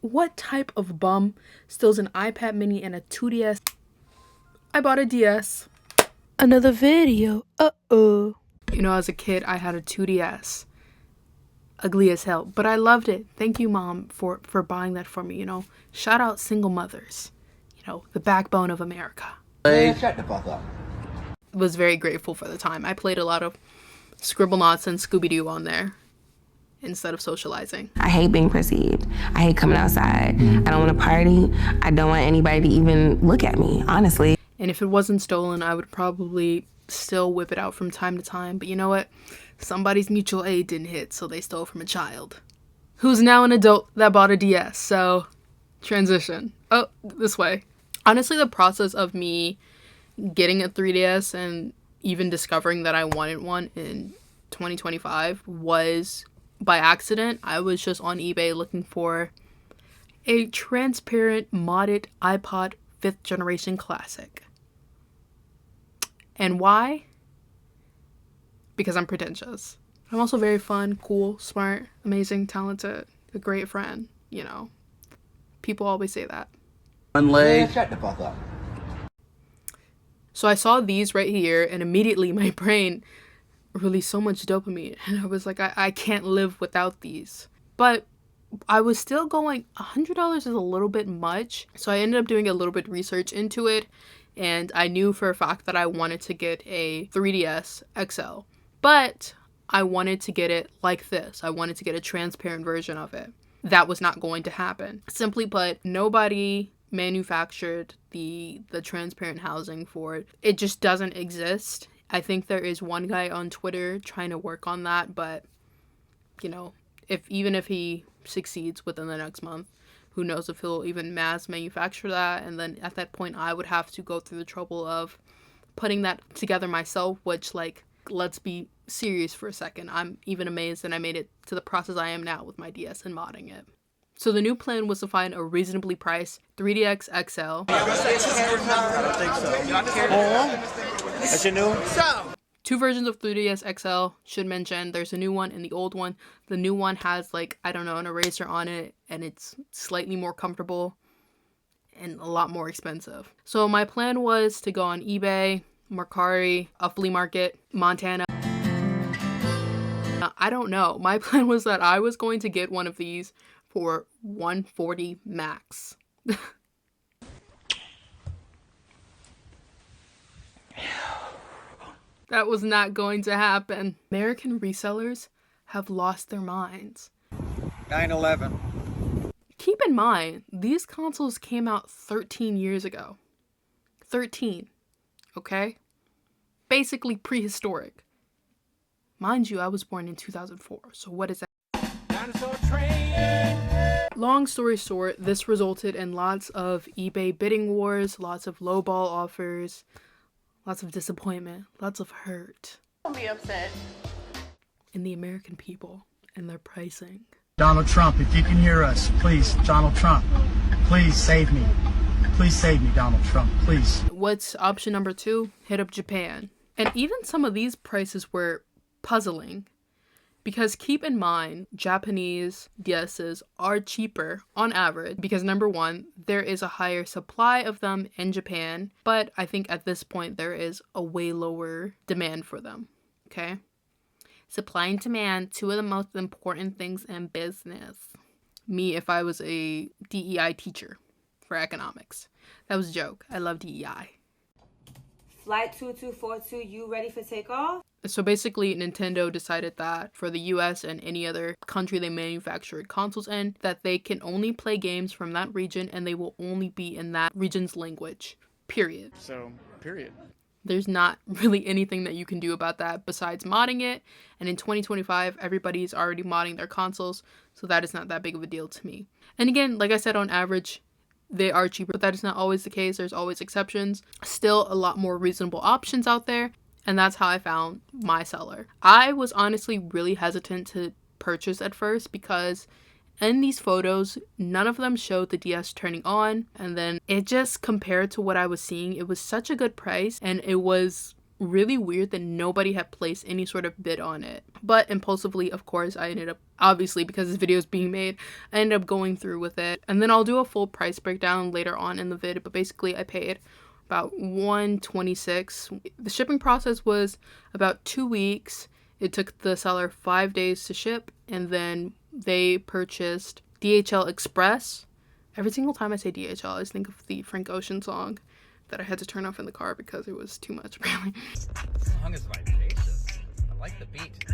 What type of bum steals an iPad mini and a 2DS? I bought a DS. Another video. You know, as a kid, I had a 2DS. Ugly as hell, but I loved it. Thank you, Mom, for buying that for me, you know. Shout out single mothers. You know, the backbone of America. Shut the fuck up. Was very grateful for the time. I played a lot of Scribblenauts and Scooby-Doo on there instead of socializing. I hate being perceived. I hate coming outside. I don't want to party. I don't want anybody to even look at me, honestly. And if it wasn't stolen, I would probably still whip it out from time to time. But you know what? Somebody's mutual aid didn't hit, so they stole from a child who's now an adult that bought a DS. So, transition. Oh, this way. Honestly, the process of me getting a 3DS and even discovering that I wanted one in 2025 was by accident. I was just on eBay looking for a transparent modded iPod 5th generation classic. And why? Because I'm pretentious. I'm also very fun, cool, smart, amazing, talented, a great friend, you know. People always say that. One leg. Shut the fuck up. So I saw these right here, and immediately my brain released so much dopamine. And I was like, I can't live without these. But I was still going, $100 is a little bit much. So I ended up doing a little bit of research into it. And I knew for a fact that I wanted to get a 3DS XL. But I wanted to get it like this. I wanted to get a transparent version of it. That was not going to happen. Simply put, nobody manufactured the transparent housing for it. It just doesn't exist. I think there is one guy on Twitter trying to work on that, but you know, even if he succeeds within the next month, who knows if he'll even mass manufacture that. And then at that point I would have to go through the trouble of putting that together myself, which, like, let's be serious for a second. I'm even amazed that I made it to the process I am now with my DS and modding it. So the new plan was to find a reasonably priced 3DX XL. I don't think so. That's your new? Two versions of 3DS XL, should mention. There's a new one and the old one. The new one has, like, I don't know, an eraser on it, and it's slightly more comfortable and a lot more expensive. So my plan was to go on eBay, Mercari, a flea market, Montana. I don't know. My plan was that I was going to get one of these for $140 max. That was not going to happen. American resellers have lost their minds. 9/11. Keep in mind, these consoles came out 13 years ago. 13. Okay? Basically prehistoric. Mind you, I was born in 2004, so what is that? Long story short, this resulted in lots of eBay bidding wars, lots of lowball offers, lots of disappointment, lots of hurt. Don't be upset. In the American people and their pricing. Donald Trump, if you can hear us, please, Donald Trump, please save me. Please save me, Donald Trump, please. What's option number 2? Hit up Japan. And even some of these prices were puzzling. Because keep in mind, Japanese DSs are cheaper on average because, number one, there is a higher supply of them in Japan, but I think at this point there is a way lower demand for them, okay? Supply and demand, two of the most important things in business. Me, if I was a DEI teacher for economics. That was a joke. I love DEI. Flight 2242, you ready for takeoff? So basically, Nintendo decided that for the US and any other country they manufactured consoles in, that they can only play games from that region and they will only be in that region's language. Period. So, period. There's not really anything that you can do about that besides modding it. And in 2025, everybody's already modding their consoles, so that is not that big of a deal to me. And again, like I said, on average, they are cheaper, but that is not always the case. There's always exceptions. Still a lot more reasonable options out there. And that's how I found my seller. I was honestly really hesitant to purchase at first because in these photos, none of them showed the DS turning on. And then it just, compared to what I was seeing, it was such a good price. And it was really weird that nobody had placed any sort of bid on it. But impulsively, of course, I ended up, obviously because this video is being made, I ended up going through with it. And then I'll do a full price breakdown later on in the vid, but basically I paid about $126. The shipping process was about 2 weeks. It took the seller 5 days to ship, and then they purchased DHL Express. Every single time I say DHL, I just think of the Frank Ocean song that I had to turn off in the car because it was too much, apparently. This song is vivacious. I like the beat.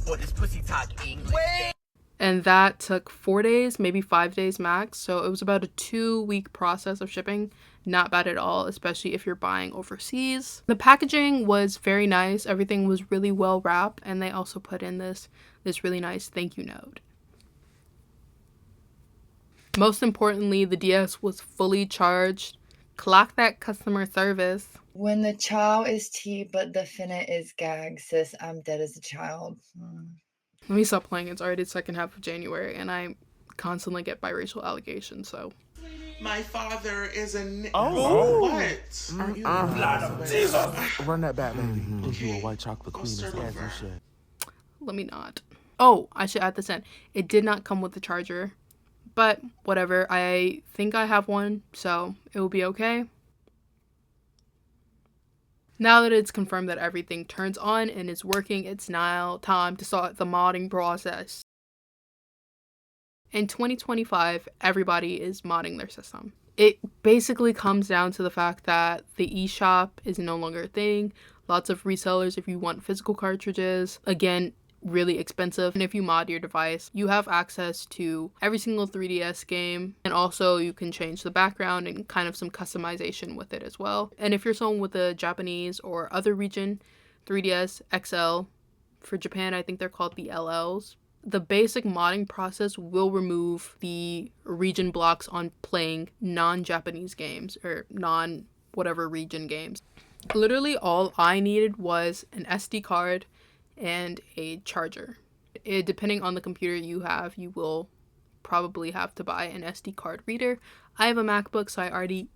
What is pussy talk English? And that took 4 days, maybe 5 days max. So it was about a 2-week process of shipping. Not bad at all, especially if you're buying overseas. The packaging was very nice. Everything was really well wrapped. And they also put in this really nice thank you note. Most importantly, the DS was fully charged. Clock that customer service. When the chow is tea, but the finna is gag, sis, I'm dead as a child. Let me stop playing. It's already the second half of January, and I constantly get biracial allegations, so. My father is a Oh. What? Aren't you Run that back, baby. Cause you a white chocolate queen as over. you should. Let me not. Oh, I should add this in. It did not come with the charger, but whatever. I think I have one, so it will be okay. Now that it's confirmed that everything turns on and is working, it's now time to start the modding process. In 2025, everybody is modding their system. It basically comes down to the fact that the eShop is no longer a thing. Lots of resellers, if you want physical cartridges, again, really expensive. And if you mod your device, you have access to every single 3DS game, and also you can change the background and kind of some customization with it as well. And if you're someone with a Japanese or other region 3DS XL, for Japan I think they're called the LLs, the basic modding process will remove the region blocks on playing non-Japanese games or non-whatever region games. Literally all I needed was an SD card and a charger. Depending on the computer you have, you will probably have to buy an SD card reader. I have a MacBook, so I already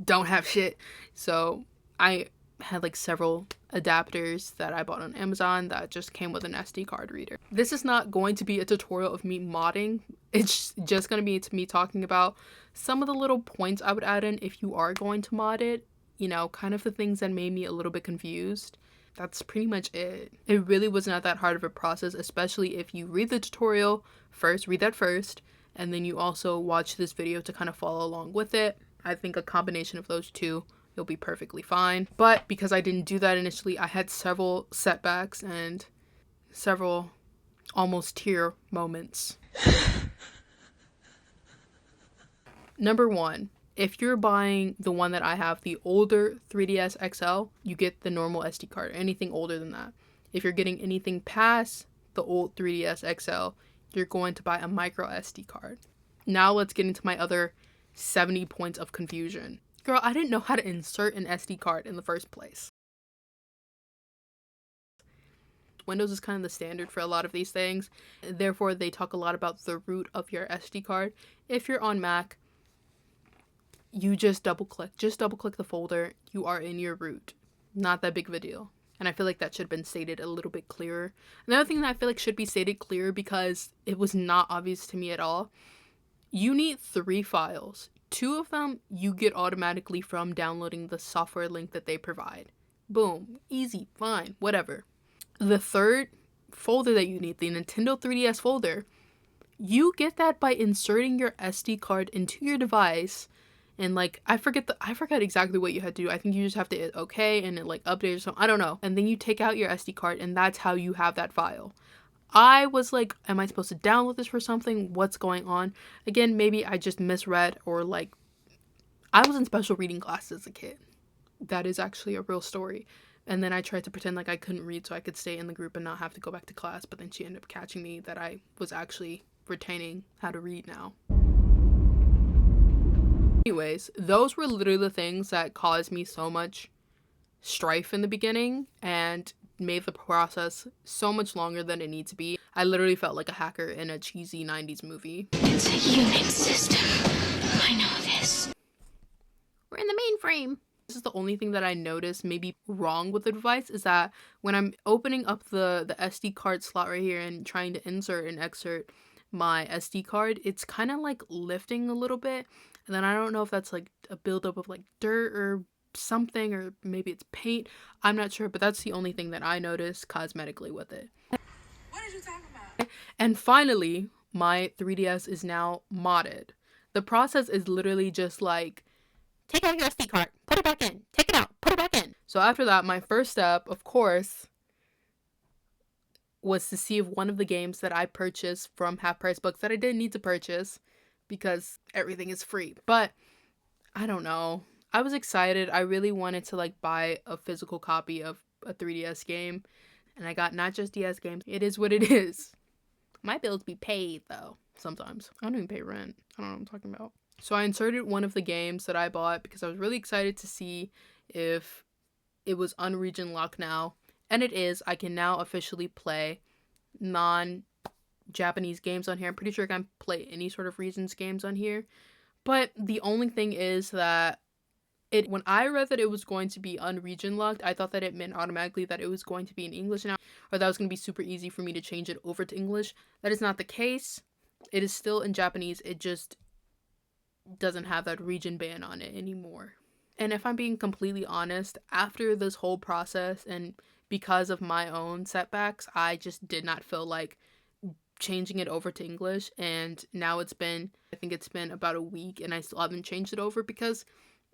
don't have shit. So I had like several adapters that I bought on Amazon that just came with an SD card reader. This is not going to be a tutorial of me modding. It's just going to be me talking about some of the little points I would add in if you are going to mod it. You know, kind of the things that made me a little bit confused. That's pretty much it. It really was not that hard of a process, especially if you read the tutorial first, read that first, and then you also watch this video to kind of follow along with it. I think a combination of those two, you'll be perfectly fine. But because I didn't do that initially, I had several setbacks and several almost tear moments. Number one, if you're buying the one that I have, the older 3DS XL, you get the normal SD card, anything older than that. If you're getting anything past the old 3DS XL, you're going to buy a micro SD card. Now let's get into my other 70 points of confusion. Girl, I didn't know how to insert an SD card in the first place. Windows is kind of the standard for a lot of these things. Therefore, they talk a lot about the root of your SD card. If you're on Mac, you just double click the folder, you are in your root. Not that big of a deal. And I feel like that should have been stated a little bit clearer. Another thing that I feel like should be stated clearer, because it was not obvious to me at all, you need 3 files. 2 of them you get automatically from downloading the software link that they provide. Boom, easy, fine, whatever. The third folder that you need, the Nintendo 3DS folder, you get that by inserting your SD card into your device. And like, I forget exactly what you had to do. I think you just have to hit okay and it like updates or something. I don't know. And then you take out your SD card and that's how you have that file. I was like, am I supposed to download this for something? What's going on? Again, maybe I just misread, or like, I was in special reading classes as a kid. That is actually a real story. And then I tried to pretend like I couldn't read so I could stay in the group and not have to go back to class. But then she ended up catching me that I was actually retaining how to read now. Anyways, those were literally the things that caused me so much strife in the beginning and made the process so much longer than it needs to be. I literally felt like a hacker in a cheesy 90s movie. It's a unit system. I know this. We're in the mainframe. This is the only thing that I noticed maybe wrong with the device, is that when I'm opening up the SD card slot right here and trying to insert and exert my SD card, it's kind of like lifting a little bit. And then I don't know if that's like a buildup of like dirt or something, or maybe it's paint. I'm not sure, but that's the only thing that I noticed cosmetically with it. What did you talk about? And finally, my 3DS is now modded. The process is literally just like, take out your SD card, put it back in, take it out, put it back in. So after that, my first step, of course, was to see if one of the games that I purchased from Half Price Books that I didn't need to purchase because everything is free. But I don't know. I was excited. I really wanted to like buy a physical copy of a 3DS game, and I got not just DS games. It is what it is. My bills be paid though. Sometimes I don't even pay rent. I don't know what I'm talking about. So I inserted one of the games that I bought because I was really excited to see if it was unregion locked now. And it is. I can now officially play non-Japanese games on here. I'm pretty sure I can play any sort of regions games on here. But the only thing is that when I read that it was going to be unregion locked, I thought that it meant automatically that it was going to be in English now, or that was going to be super easy for me to change it over to English. That is not the case. It is still in Japanese. It just doesn't have that region ban on it anymore. And if I'm being completely honest, after this whole process and because of my own setbacks, I just did not feel like changing it over to English. And now I think it's been about a week and I still haven't changed it over, because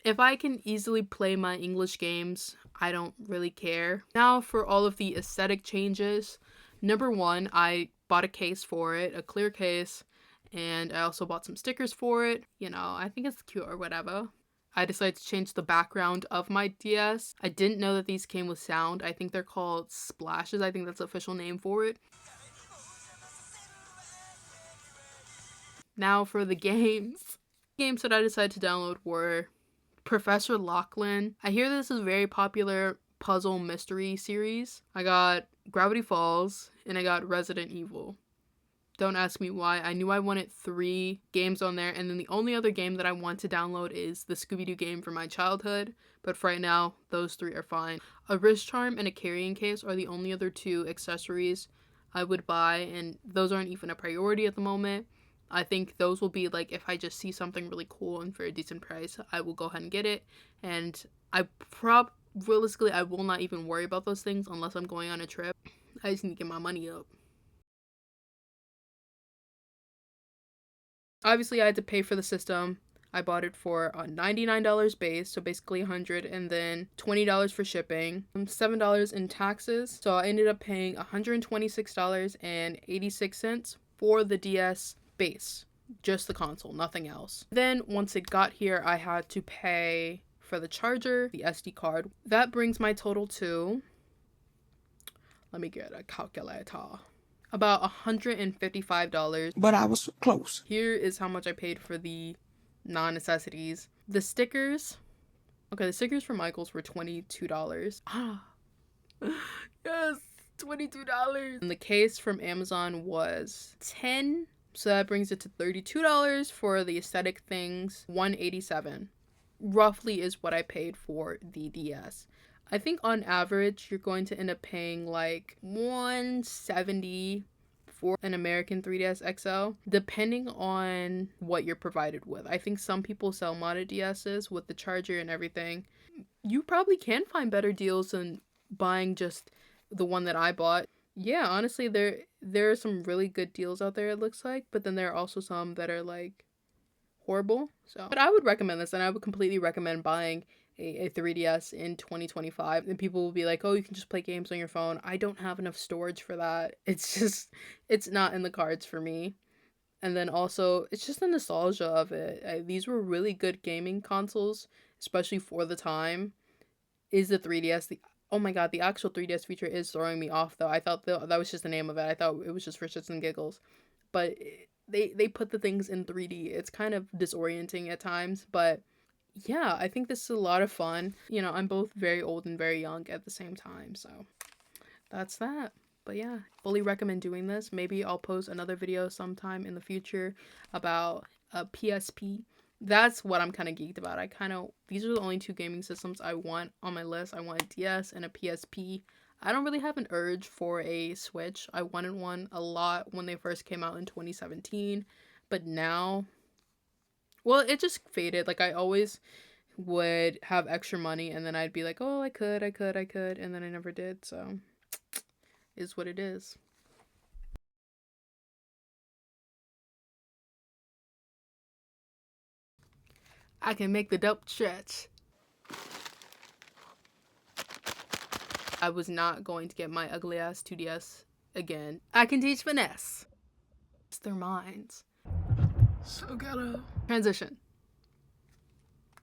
if I can easily play my English games, I don't really care. Now for all of the aesthetic changes. Number one, I bought a case for it, a clear case, and I also bought some stickers for it. You know, I think it's cute or whatever. I decided to change the background of my DS. I didn't know that these came with sound. I think they're called splashes. I think that's the official name for it. Now for the games. Games that I decided to download were Professor Lachlan. I hear this is a very popular puzzle mystery series. I got Gravity Falls and I got Resident Evil. Don't ask me why. I knew I wanted 3 games on there, and then the only other game that I want to download is the Scooby-Doo game from my childhood, but for right now, those 3 are fine. A wrist charm and a carrying case are the only other 2 accessories I would buy, and those aren't even a priority at the moment. I think those will be like, if I just see something really cool and for a decent price, I will go ahead and get it, and realistically, I will not even worry about those things unless I'm going on a trip. I just need to get my money up. Obviously, I had to pay for the system. I bought it for $99 base, so basically $100, and then $20 for shipping, $7 in taxes. So I ended up paying $126.86 for the DS base, just the console, nothing else. Then once it got here, I had to pay for the charger, the SD card. That brings my total to, let me get a calculator, about $155. But I was close. Here is how much I paid for the non-necessities. The stickers. Okay, the stickers for Michaels were $22. Yes, $22. And the case from Amazon was $10. So that brings it to $32 for the aesthetic things. $187 roughly is what I paid for the DS. I think on average, you're going to end up paying like $170 for an American 3DS XL, depending on what you're provided with. I think some people sell modded DSs with the charger and everything. You probably can find better deals than buying just the one that I bought. Yeah, honestly, there are some really good deals out there, it looks like, but then there are also some that are like horrible. But I would recommend this, and I would completely recommend buying a 3DS in 2025. And people will be like, oh, you can just play games on your phone. I don't have enough storage for that. It's not in the cards for me. And then also, it's just the nostalgia of it. These were really good gaming consoles, especially for the time. Is the 3DS. Oh my god, the actual 3DS feature is throwing me off, though. I thought that was just the name of it. I thought it was just for shits and giggles. But they put the things in 3D. It's kind of disorienting at times, but yeah, I think this is a lot of fun. You know, I'm both very old and very young at the same time, so that's that. But yeah, fully recommend doing this. Maybe I'll post another video sometime in the future about a PSP that's what I'm kind of geeked about. These are the only 2 gaming systems I want on my list. I want a DS and a PSP. I don't really have an urge for a Switch. I wanted one a lot when they first came out in 2017, but now, well, it just faded. Like, I always would have extra money and then I'd be like, oh, I could, and then I never did, so is what it is. I can make the dope stretch. I was not going to get my ugly ass 2DS again. I can teach finesse. It's their minds. So ghetto. Transition.